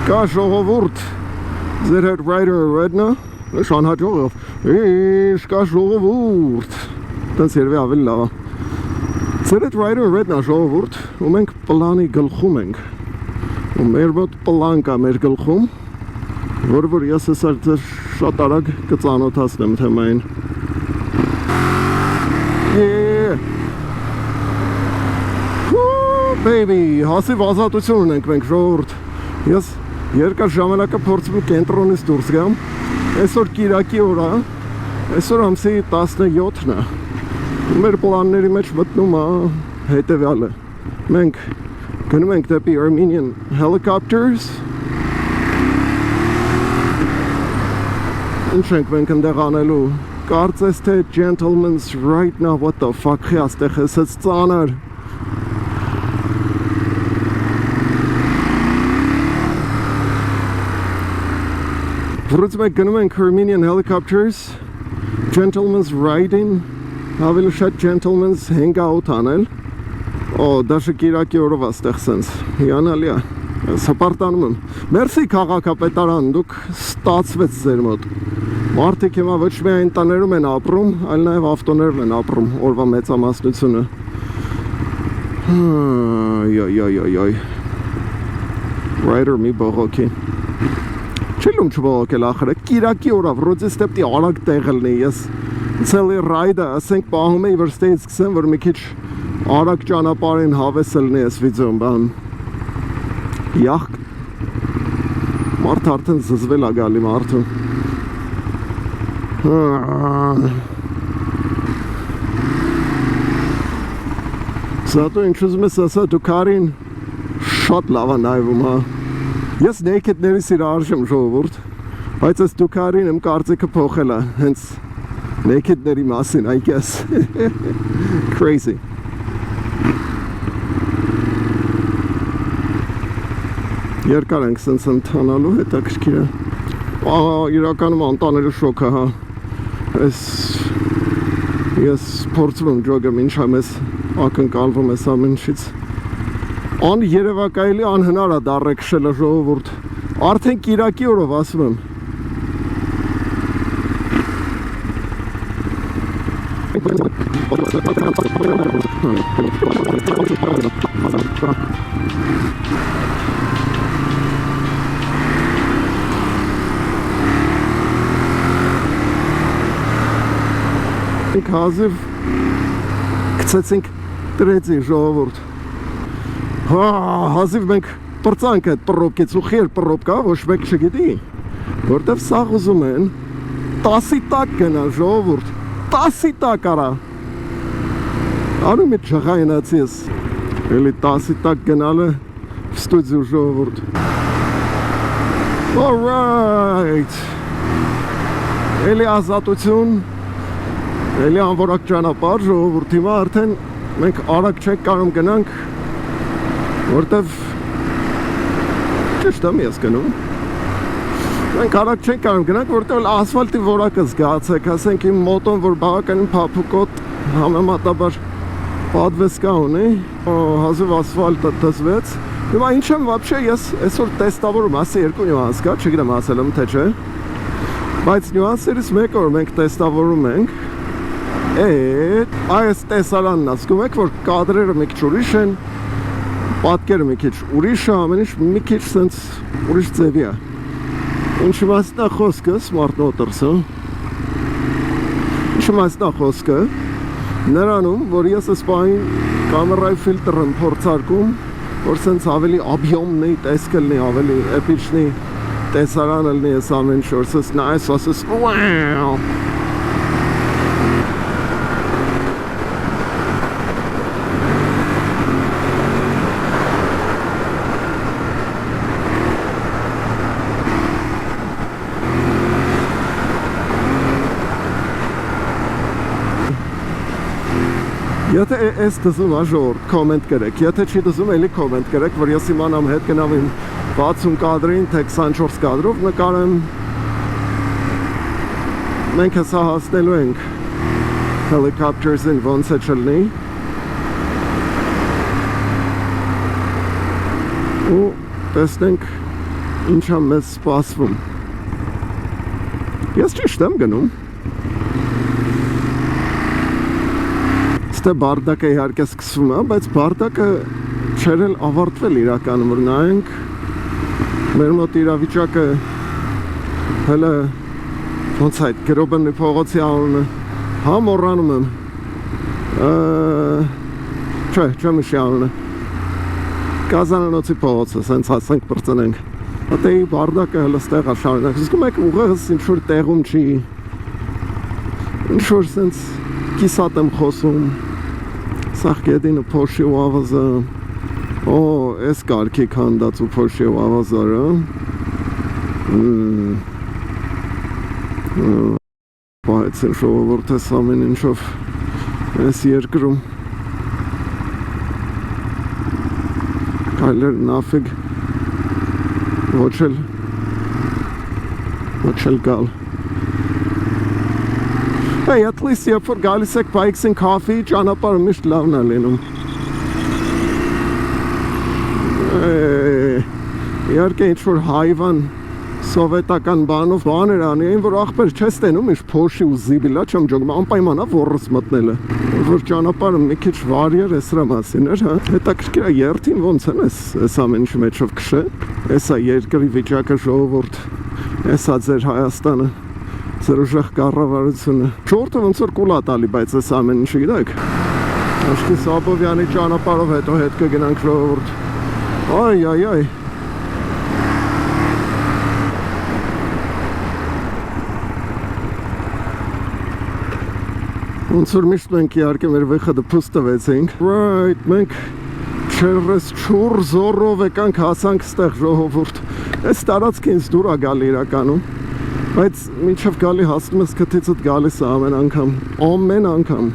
Կա ժողովուրդ, ձեր հետ Rider Redna, շանհաջողով, ինչ կա ժողովուրդ, տենց երևի ավելի լավ է։ Ձեր հետ Rider Redna ժողովուրդ, ու մենք պլանի գլխում ենք, ու մեր մոտ պլան կա մեր գլխում, որ ես այսօր ձեր շատ արագ կծանոթացնեմ թեմային։ Baby, հասիվ ազատություն ունենք մենք ժողովուրդ։ Ես երկար ժամանակը փորձում եմ կենտրոնից դուրս գամ։ Այսօր Կիրակի օր է, այսօր ամսի 17-ն է։ Մեր պլանների մեջ մտնում է հետևյալը։ Մենք գնում ենք դեպի Armenian Helicopters։ Ինչ ենք մենք ընդեղ անելու։ Կարծես թե gentleman's right now, what the fuck է աստեղ էսած ծանր։ Որից մենք գնում ենք Armenian Helicopters, gentleman's riding, ավելի շատ gentleman's hangout անել, դաշը Կիրակի օրով աստեղ սենց, հիանալի է, սպարտանում եմ, մերսի քաղաքապետարան, դուք ստացվեց ձեր մոտ, մարդիկ հիմա ոչ միայն տաներում են ապրում, այլ նաև ավտոներում են ապրում, օրվա մեծամասնությունը, Rider մի բողոքի Չելում չբողոքել ախրը, Կիրակի օրավ, ռոձես տեպտի արագ տեղելն է, ես ցելի ռայդը, ասենք պահում էի վրստեից սկսեմ, որ մի քիչ արագ ճանապարհին հավեսելն է ես վիդեոն, բան, յախ, մարդ արդեն զզվել է գալի մարդու, Սատու ինչ ուզում ես ասա, դու կարին շատ լավ է նայվում, հա, Ես նեյքետների սիրարժ եմ ժողովուրդ, բայց ես դուքարին եմ կարծիքը փոխել է, հենց նեյքետների մասին, I guess, crazy։ Երկար ենք սենց ընթանալու հետաքրքիր է, իրականում անտանելու շոք է, հա, ես փորձում եմ ջոգեմ, ինչ եմ ես ակնկալվում ես ամենշից, Երևակայելի անհնար է դառը քշելը ժողովուրդ, արդեն Կիրակի օրով ասում եմ։ Հազիվ գցեցինք տրեցի ժողովուրդ։ Հազիվ մենք պրծանք այդ պռոպկից ու խեր պռոպկա, ոչ մեկ չգիտի, որտև սաղ ուզում են 10-ի տակ գնալ ժողովուրդ, 10-ի տակ արա, անում է ջղայնացի ես, էլի 10-ի տակ գնալը ստուդիո ժողովուրդ, alright, էլի ազատություն, էլի անվորակ ճանապարհ ժողովուրդ, հիմա արդեն մենք արագ չենք կարող գնանք, որտև ճիշտ եմ ես գնում մենք արագ չենք կարող գնանք, որտև ասֆալտի որակը զգացեք, ասենք իմ մոտոն, որ բավականին փափուկոտ համեմատաբար պատվես կա ունի, հազիվ ասֆալտը դզվեց, հիմա ինչ եմ վաբշե ես այսօր տեստավորում, ասի երկու նյուանս կա, չգիտեմ ասել եմ թե չէ, բայց նյուանսերից մեկ որ մենք տեստավորում ենք, այս տեսարանն ասկում եք, որ կադրերը մի քիչ ուրիշ են, պատկերը մի քիչ ուրիշ է, ամեն ինչ մի քիչ սենց ուրիշ ձևի է։ Ինչի մասն է խոսքը, Smart Motors-ը։ Ինչի մասն է խոսքը, նրանում, որ ես այս պահին կամերայի ֆիլտր եմ փորձարկում, որ սենց ավելի աբյոմնի տեսքելնի, ավելի էպիչնի տեսարան ելնի ես ամեն ինչ, որ սենց նայես, ասես, վաու։ Եթե այս դզում աժոր, կոմենտ կրեք, եթե չի դզում էլի կոմենտ կրեք, որ ես իմանամ հետ գնամ իմ 60 կադրին, թե 24 կադրով նկարեմ, մենք հսա հասնելու ենք Helicopters-ին ոնց է չլնի, ու տեսնենք Ինչա մեզ սպասվում։ Ես ճիշտ եմ գնում։ Ստե բարդակը իհարկե սկսվում է, բայց բարդակը չէր էլ ավարտվել իրականում, որ նայենք մեր մոտ իրավիճակը հələ ոնց այդ Գրոբենի փողոցի անունը հա մոռանում եմ։ Չեմ իշի անունը։ Կազանանոցի փողոցը, սենց հասենք բրծնենք։ Հատեի բարդակը հələ ստեղ է շարունակ։ Իսկ մեկ ուղեղս ինչ-որ տեղում չի։ Ինչ-որ սենց կիսատ եմ խոսում։ Սաղ գետինը փոշի ու ավազը։ Օ, ես կարգի կանդած ու փոշի ու ավազարը։ Բայց են շողովորդ ես ամեն ինչով ես երկրում։ Կայլեր նաֆիգ ոչ էլ գալ։ Hey, at least երբ որ գալիս եք bikes-ին coffee, ճանապարհը միշտ լավն է լինում։ Իհարկե ինչ-որ հայվան սովետական բանով բաներ անի էին, որ ախպեր չես տենում ինչ փոշի ու զիբիլա չեմ ջոգում, անպայման է ոռս մտնելը, որ ճանապարհը մի քիչ վարիեր է սրա մասին էր, հա։ Հետաքրքիր է երթին ոնց են այս ամեն ինչի մեջով քշե։ Էսա երկրի վիճակը ժողովուրդ, էսա ձեր Հայաստանը, ձեր ուժեղ կառավարությունը։ Չորտը ոնց որ կուլ է տալի, բայց այս ամեն ինչը գիտեք։ Աշկի Սաբովյանի ճանապարհով հետո հետ կգնանք ժողովուրդ։ Այ Ոնց որ միշտ մենք իհարկե մեր վեխը փուս տվեցինք։ Right, մենք չերես չուր զորով եկանք հասանք ստեղ ժողովուրդ։ Այս տարածքը ինձ դուր է գալի իրականում։ Բայց մինչև գալի հասնում ես քթիցդ գալիս է ամեն անգամ։ Ամեն անգամ։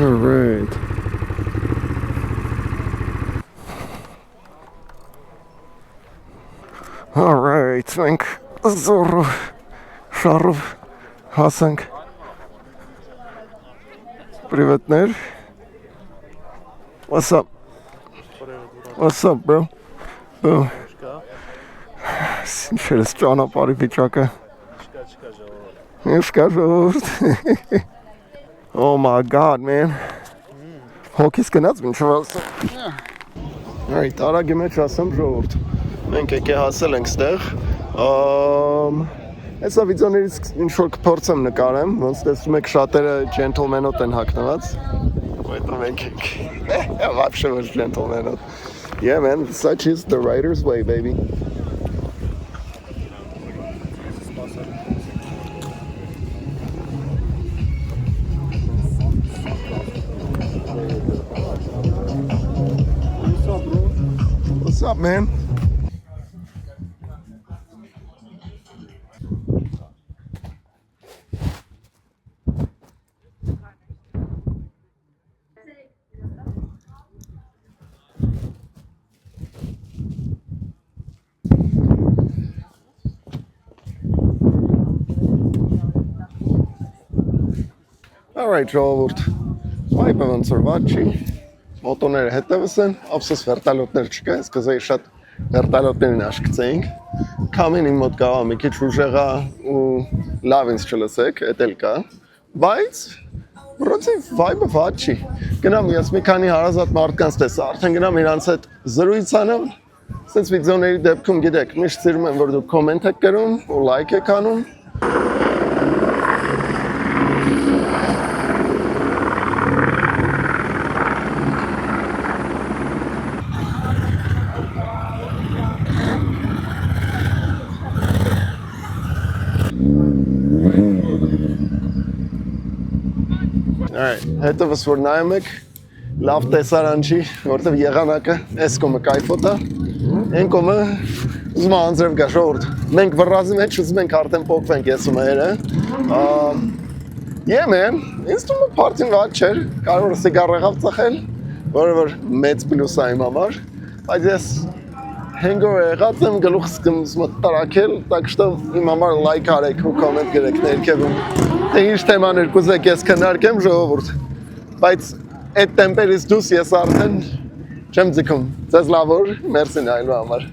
All right. All right, մենք զորով շարով հասանք։ Privetներ։ What's up? What's up, bro? Oh. Շերս ճանապարհի վիճակը։ Չկա ժողովուրդ։ Oh my God, man. Հոգիս գնաց մինչև ասեմ։ All right, արագ մեջ ասեմ ժողովուրդ։ Մենք եկե հասել ենք ստեղ, այսա վիդեոներից ինչ-որ կփորձեմ նկարեմ, ոնց տեսնում եք շատերը ջենթլմենոտ են հագնված, այդտեղ մենք ենք, վաբշե ոչ ջենթլմենոտ, yeah man, such is the rider's way, baby. What's up, man? Alright, ժողովուրդ, վայբը ոնց որ վատ չի, մոտոները հետևս են, ապսոս վերտալոտներ չկա, ես կզեի շատ վերտալոտներին աշկցեինք, կամին իմ մոտ կաղա մի քիչ ուժեղա ու լավ ինձ չլսեք, էտ էլ կա, բայց վրոցի վայբը վատ չի, գնամ ես մի քանի հարազատ մարդկանց տեսա, արդեն գնամ իրանց հետ զրույց անեմ, սենց վիդեոների դեպքում գիտեք, միշտ սիրում եմ, որ դուք կոմենտ եք կրում ու լայք եք անում, Alright, հետևս որ նայում եք, լավ տեսարան չի, որտև եղանակը այս կոմը կայֆոտ է, են կոմը ուզում անձրև գա ժողորդ, մենք վռազի մեջ ուզում ենք արդեն պոկվենք ես ու մերը, yeah man, ինձ տումը պարտին վատ չէր, կարող որ սիգար եղավ ծխել, որը որ մեծ պլյուս է իմ համար, բայց ես հենգոր եղած եմ գլուխս կմսմը տարակել, так что իմ համար լայք արեք ու կոմենտ գրեք ներքևում, թե ինչ թեմաներ կուզեք ես քննարկեմ ժողովուրդ, բայց այդ տեմպերից դուրս ես արդեն չեմ ձգում։ Ձեզ լավ օր, մերսի նայելու համար։